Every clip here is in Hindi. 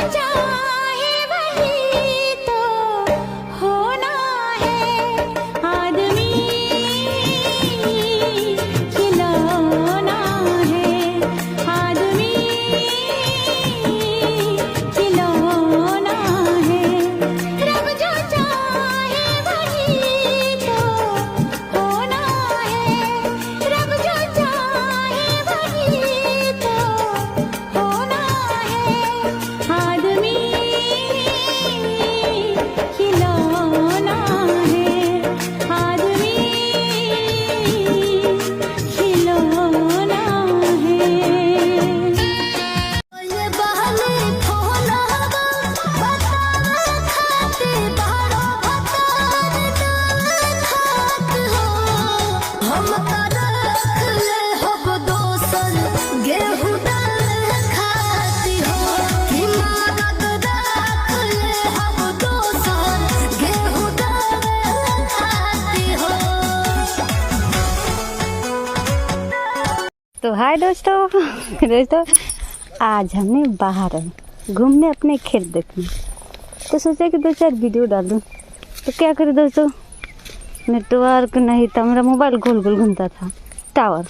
चाहे वही तो होना है, आदमी खिलौना है, आदमी खिलौना है। रब जो चाहे वही तो होना है, रब जो चाहे वही तो होना है, आदमी खिलौना है, आदमी खिलौना है। ये बहले फोना बतावे खाते बारो भतार खात हो, हम कर रख ले हब दोसर गेहूं डाल खाती हो, हिमालत रख ले हब दोसर गेहूं डाल खाती हो। तो हाय दोस्तों दोस्तों आज हमने बाहर आए घूमने अपने खेत देखने, तो सोचा कि 2-4 वीडियो डाल दूँ। तो क्या करें दोस्तों, नेटवर्क नहीं था, मेरा मोबाइल गोल गोल घूमता था टावर,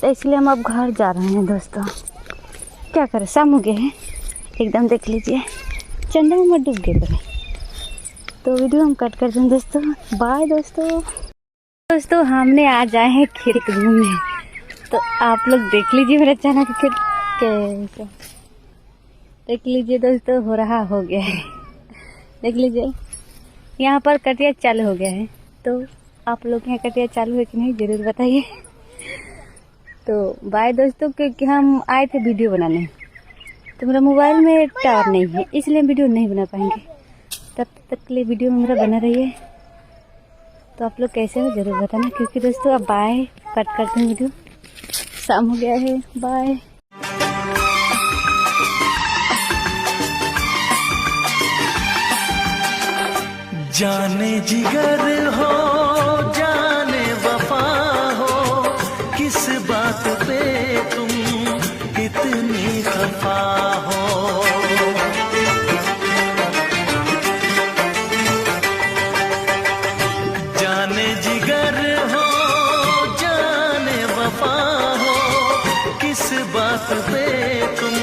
तो इसलिए हम अब घर जा रहे हैं दोस्तों। क्या करें, शाम हो गए हैं एकदम, देख लीजिए चंदा में डूब गए पहले। तो वीडियो हम कट करते हैं दोस्तों, बाय दोस्तों। दोस्तों हमने आज आए हैं खेत घूमने, तो आप लोग देख लीजिए मेरा चना का खेत कैसा, देख लीजिए दोस्तों हो रहा हो गया है, देख लीजिए यहाँ पर कटिया चालू हो गया है। तो आप लोग यहाँ कटिया चालू है कि नहीं ज़रूर बताइए। तो बाय दोस्तों, क्योंकि हम आए थे वीडियो बनाने, तो मेरा मोबाइल में टावर नहीं है, इसलिए वीडियो नहीं बना पाएंगे। तब तक के लिए वीडियो में मेरा बना रहिए। तो आप लोग कैसे हो ज़रूर बताना, क्योंकि दोस्तों अब बाय कट करते हैं वीडियो, शाम हो गया है, बाय। जाने जिगर हो जाने वफा हो, किस बात पे तुम इतनी खफा हो। जाने जिगर हो जाने वफा हो, किस बात पे तुम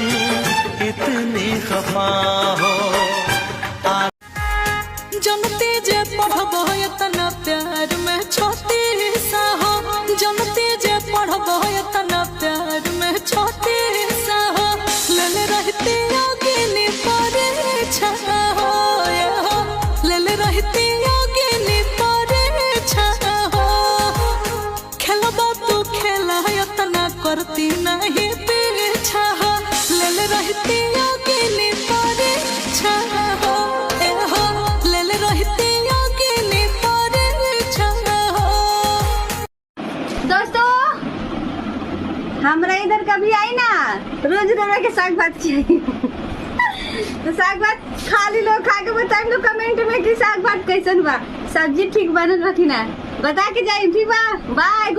इतनी खफा हो। जनते जे पढ़बो इतना प्यार में छोटी सा हो, जनते जे पढ़बो इतना प्यार में छोटी सा हो, ले रहती योगिनी परीक्षा हो, ये हो ले रहती योगिनी परीक्षा हो। खेलबो तू खेला इतना करती नहीं पीछा हो, ले रहती योगिनी परीक्षा हो, ए हो ले रहती योगिनी परीक्षा हो। दोस्तों हमरा इधर कभी आई ना, रोज रोज के साग भात चाहिए। तो साग भात खा ली लो, खा के बताइए लो कमेंट में कि साग भात कैसन बा, सब्जी ठीक बनल बा कि ना, बता के जाइए। ठीक बा, बाय।